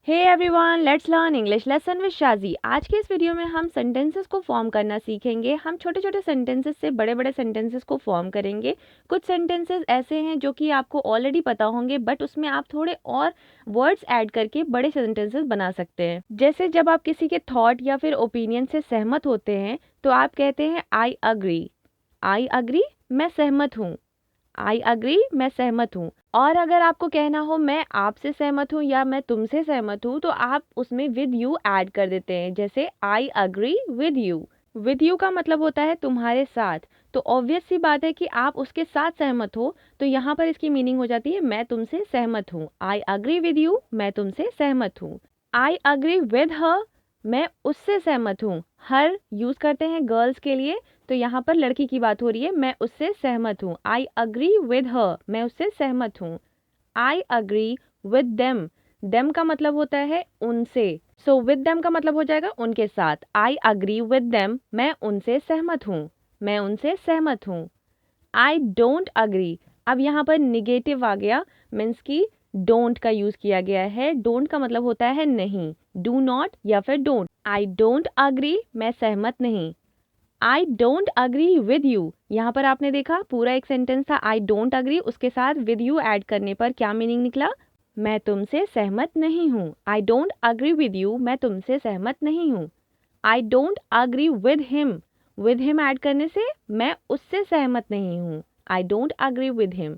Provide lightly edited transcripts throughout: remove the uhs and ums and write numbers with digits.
Hey everyone, let's learn English lesson with Shaji. आज के इस वीडियो में हम सेंटेंसेस को फॉर्म करना सीखेंगे। हम छोटे छोटे सेंटेंसेस से बड़े बड़े सेंटेंसेस को फॉर्म करेंगे। कुछ सेंटेंसेस ऐसे हैं जो कि आपको ऑलरेडी पता होंगे, बट उसमें आप थोड़े और वर्ड्स ऐड करके बड़े सेंटेंसेस बना सकते हैं। जैसे जब आप किसी के थॉट या फिर ओपिनियन से सहमत होते हैं तो आप कहते हैं आई अग्री। आई अग्री, मैं सहमत हूँ। आई अग्री, मैं सहमत हूँ। और अगर आपको कहना हो मैं आपसे सहमत हूँ या मैं तुमसे सहमत हूँ तो आप उसमें विद यू ऐड कर देते हैं। जैसे I agree with you. With you का मतलब होता है तुम्हारे साथ। तो ऑब्वियस सी बात है कि आप उसके साथ सहमत हो, तो यहाँ पर इसकी मीनिंग हो जाती है मैं तुमसे सहमत हूँ। आई अग्री विद यू, मैं तुमसे सहमत हूँ। आई अग्री विद हर, मैं उससे सहमत हूँ। हर यूज करते हैं गर्ल्स के लिए, तो यहाँ पर लड़की की बात हो रही है। मैं उससे सहमत हूँ। आई अग्री विद हर, मैं उससे सहमत हूँ। I agree with them. Them का मतलब होता है उनसे। सो विद देम का मतलब हो जाएगा उनके साथ। आई अग्री विद देम, मैं उनसे सहमत हूँ। मैं उनसे सहमत हूँ। I don't agree. अब यहाँ पर निगेटिव आ गया, मीन्स की डोंट का यूज किया गया है। डोंट का मतलब होता है नहीं। डू नॉट या फिर डोंट। आई डोंट अग्री, मैं सहमत नहीं। आई डोंट अग्री विद यू। यहाँ पर आपने देखा पूरा एक सेंटेंस था आई डोंट अग्री, उसके साथ विद यू ऐड करने पर क्या मीनिंग निकला? मैं तुमसे सहमत नहीं हूँ। I don't agree with you, मैं तुमसे सहमत नहीं हूँ। I don't agree with him. With him add करने से मैं उससे सहमत नहीं हूँ। I don't agree with him.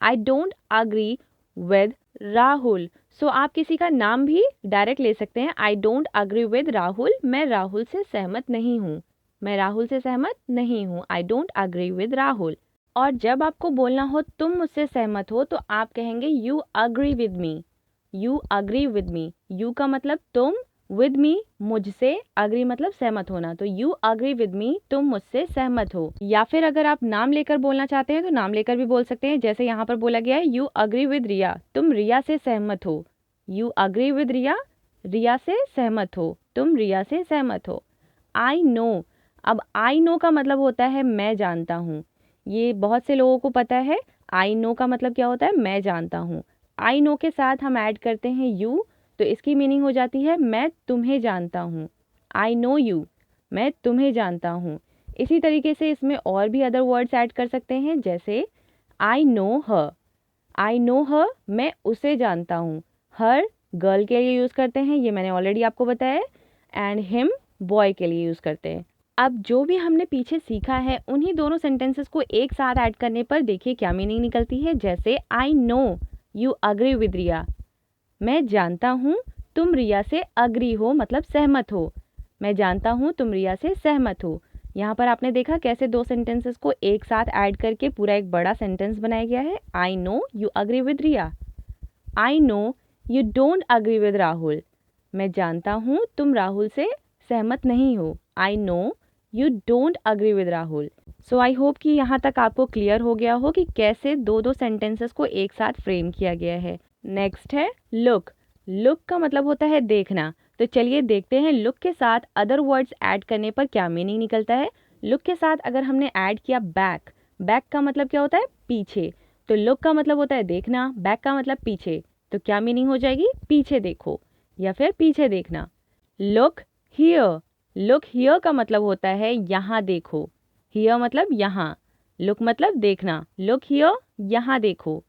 I don't agree with Rahul. So आप किसी का नाम भी डायरेक्ट ले सकते हैं। I don't agree with Rahul, मैं राहुल से सहमत नहीं हूँ। मैं राहुल से सहमत नहीं हूँ। I don't agree with Rahul. और जब आपको बोलना हो तुम मुझसे सहमत हो तो आप कहेंगे you agree with me. You agree with me. You का मतलब तुम, विद मी मुझसे, अग्री मतलब सहमत होना। तो यू अग्री विद मी, तुम मुझसे सहमत हो। या फिर अगर आप नाम लेकर बोलना चाहते हैं तो नाम लेकर भी बोल सकते हैं। जैसे यहाँ पर बोला गया है यू अग्री विद रिया, तुम रिया से सहमत हो। यू अग्री विद रिया, रिया से सहमत हो, तुम रिया से सहमत हो। I no. अब आई नो का मतलब होता है मैं जानता हूँ। ये बहुत से लोगों को पता है। आई नो का मतलब क्या होता है? मैं जानता हूँ। आई नो के साथ हम ऐड करते हैं यू, तो इसकी मीनिंग हो जाती है मैं तुम्हें जानता हूँ। आई नो यू, मैं तुम्हें जानता हूँ। इसी तरीके से इसमें और भी अदर वर्ड्स ऐड कर सकते हैं। जैसे I no her. I know हर, मैं उसे जानता हूँ। हर गर्ल के लिए यूज़ करते हैं, ये मैंने ऑलरेडी आपको बताया। एंड हिम बॉय के लिए यूज़ करते हैं। अब जो भी हमने पीछे सीखा है उन्हीं दोनों सेंटेंसेस को एक साथ ऐड करने पर देखिए क्या मीनिंग निकलती है। जैसे I know you agree with Riya, मैं जानता हूँ तुम रिया से अग्री हो, मतलब सहमत हो। मैं जानता हूँ तुम रिया से सहमत हो। यहाँ पर आपने देखा कैसे दो सेंटेंसेस को एक साथ ऐड करके पूरा एक बड़ा सेंटेंस बनाया गया है। I know you agree with Riya. I know you don't agree with Rahul. मैं जानता हूँ तुम राहुल से सहमत नहीं हो। I know you don't agree with Rahul. So I hope कि यहाँ तक आपको क्लियर हो गया हो कि कैसे दो दो सेंटेंसेस को एक साथ फ्रेम किया गया है। नेक्स्ट है लुक। लुक का मतलब होता है देखना। तो चलिए देखते हैं लुक के साथ अदर वर्ड्स ऐड करने पर क्या मीनिंग निकलता है। लुक के साथ अगर हमने ऐड किया बैक, बैक का मतलब क्या होता है? पीछे। तो लुक का मतलब होता है देखना, बैक का मतलब पीछे। तो क्या मीनिंग हो जाएगी? पीछे देखो या फिर पीछे देखना। Look here. लुक हियर का मतलब होता है यहाँ देखो। हियर मतलब यहाँ, लुक मतलब देखना। लुक हियर, यहाँ देखो।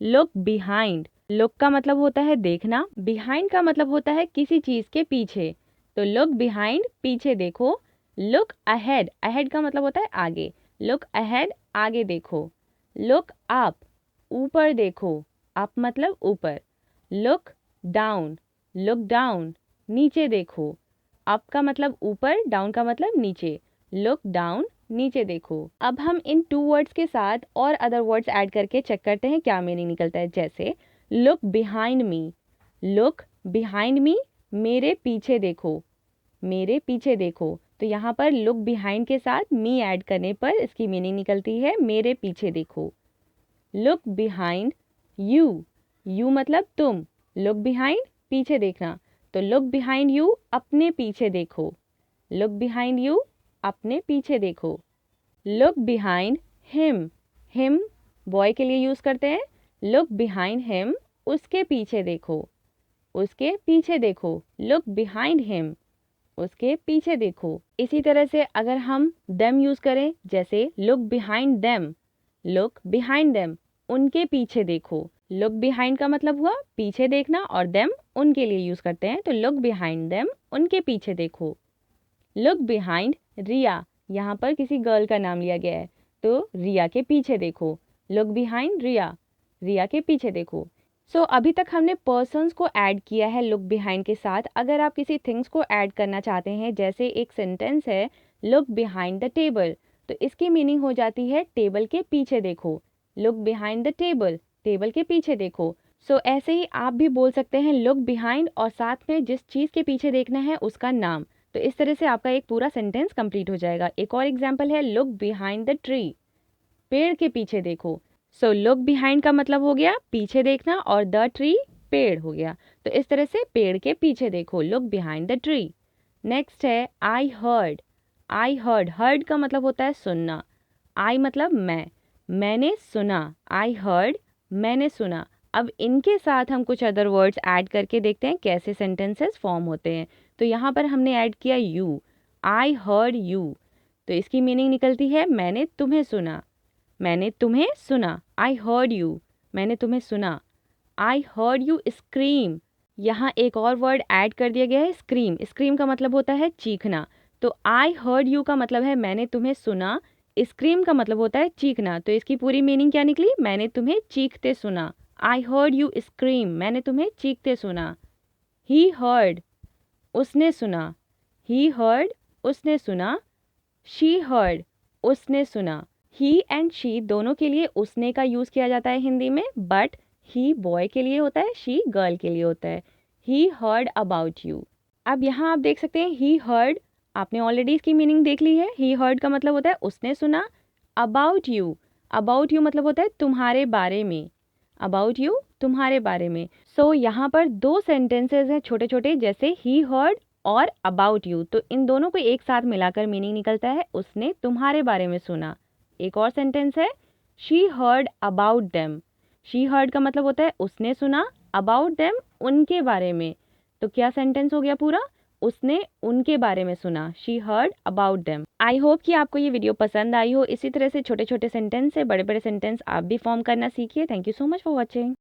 Look behind. लुक का मतलब होता है देखना, बिहाइंड का मतलब होता है किसी चीज के पीछे। तो लुक बिहाइंड, पीछे देखो। Look ahead. अहेड का मतलब होता है आगे। लुक अहेड, आगे देखो। लुक अप, ऊपर देखो। अप मतलब ऊपर। Look down. लुक डाउन, नीचे देखो। अप का मतलब ऊपर, डाउन का मतलब नीचे। लुक डाउन, नीचे देखो। अब हम इन टू वर्ड्स के साथ और अदर वर्ड्स ऐड करके चेक करते हैं क्या मीनिंग निकलता है। जैसे look behind me. Look behind me, मेरे पीछे देखो। मेरे पीछे देखो। तो यहाँ पर लुक बिहाइंड के साथ मी ऐड करने पर इसकी मीनिंग निकलती है मेरे पीछे देखो। Look behind you. यू मतलब तुम। लुक बिहाइंड, पीछे देखना। तो लुक बिहाइंड यू, अपने पीछे देखो। लुक बिहाइंड यू, अपने पीछे देखो। Look behind him. Him boy के लिए यूज करते हैं। लुक बिहाइंड हिम, उसके पीछे देखो। उसके पीछे देखो, लुक बिहाइंड हिम, उसके पीछे देखो। इसी तरह से अगर हम देम यूज करें, जैसे look behind them, look behind them, उनके पीछे देखो। लुक बिहाइंड का मतलब हुआ पीछे देखना और देम उनके लिए यूज करते हैं, तो लुक बिहाइंड देम, उनके पीछे देखो। लुक बिहाइंड रिया, यहाँ पर किसी गर्ल का नाम लिया गया है, तो रिया के पीछे देखो। लुक बिहाइंड रिया, रिया के पीछे देखो। अभी तक हमने पर्सन्स को ऐड किया है लुक बिहाइंड के साथ। अगर आप किसी थिंग्स को ऐड करना चाहते हैं, जैसे एक सेंटेंस है लुक बिहाइंड द टेबल, तो इसकी मीनिंग हो जाती है टेबल के पीछे देखो। Look behind the table, table के पीछे देखो। ऐसे ही आप भी बोल सकते हैं लुक बिहाइंड और साथ में जिस चीज़ के पीछे देखना है उसका नाम। तो इस तरह से आपका एक पूरा सेंटेंस कंप्लीट हो जाएगा। एक और एग्जाम्पल है लुक बिहाइंड द ट्री, पेड़ के पीछे देखो। लुक बिहाइंड का मतलब हो गया पीछे देखना और द ट्री पेड़ हो गया। तो इस तरह से पेड़ के पीछे देखो, look behind the tree. Next है I heard, I heard, heard का मतलब होता है सुनना। आई मतलब मैं, मैंने सुना, आई हर्ड, मैंने सुना। अब इनके साथ हम कुछ अदर वर्ड्स ऐड करके देखते हैं कैसे सेंटेंसेस फॉर्म होते हैं। तो यहाँ पर हमने ऐड किया यू, आई हर्ड यू, तो इसकी मीनिंग निकलती है मैंने तुम्हें सुना, मैंने तुम्हें सुना। आई हर्ड यू, मैंने तुम्हें सुना। आई हर्ड यू स्क्रीम, यहाँ एक और वर्ड ऐड कर दिया गया है स्क्रीम, स्क्रीम का मतलब होता है चीखना। तो आई हर्ड यू का मतलब है मैंने तुम्हें सुना, स्क्रीम का मतलब होता है चीखना। तो इसकी पूरी मीनिंग क्या निकली, मैंने तुम्हें चीखते सुना। आई हर्ड यू स्क्रीम, मैंने तुम्हें चीखते सुना। ही हर्ड, उसने सुना, ही हर्ड, उसने सुना। शी हर्ड, उसने सुना। ही एंड शी दोनों के लिए उसने का यूज़ किया जाता है हिंदी में, बट ही बॉय के लिए होता है, शी गर्ल के लिए होता है। He heard about you. अब यहाँ आप देख सकते हैं ही हर्ड, आपने ऑलरेडी इसकी मीनिंग देख ली है। ही हर्ड का मतलब होता है उसने सुना। अबाउट यू, अबाउट यू मतलब होता है तुम्हारे बारे में, अबाउट यू तुम्हारे बारे में। यहाँ पर दो सेंटेंसेस हैं छोटे छोटे, जैसे ही हर्ड और अबाउट यू, तो इन दोनों को एक साथ मिलाकर मीनिंग निकलता है उसने तुम्हारे बारे में सुना। एक और सेंटेंस है she heard about them, she heard का मतलब होता है उसने सुना, अबाउट देम उनके बारे में। तो क्या सेंटेंस हो गया पूरा, उसने उनके बारे में सुना, she heard about them. I hope कि आपको ये वीडियो पसंद आई हो। इसी तरह से छोटे छोटे सेंटेंस से बड़े बड़े सेंटेंस आप भी फॉर्म करना सीखिए। Thank you so much for watching.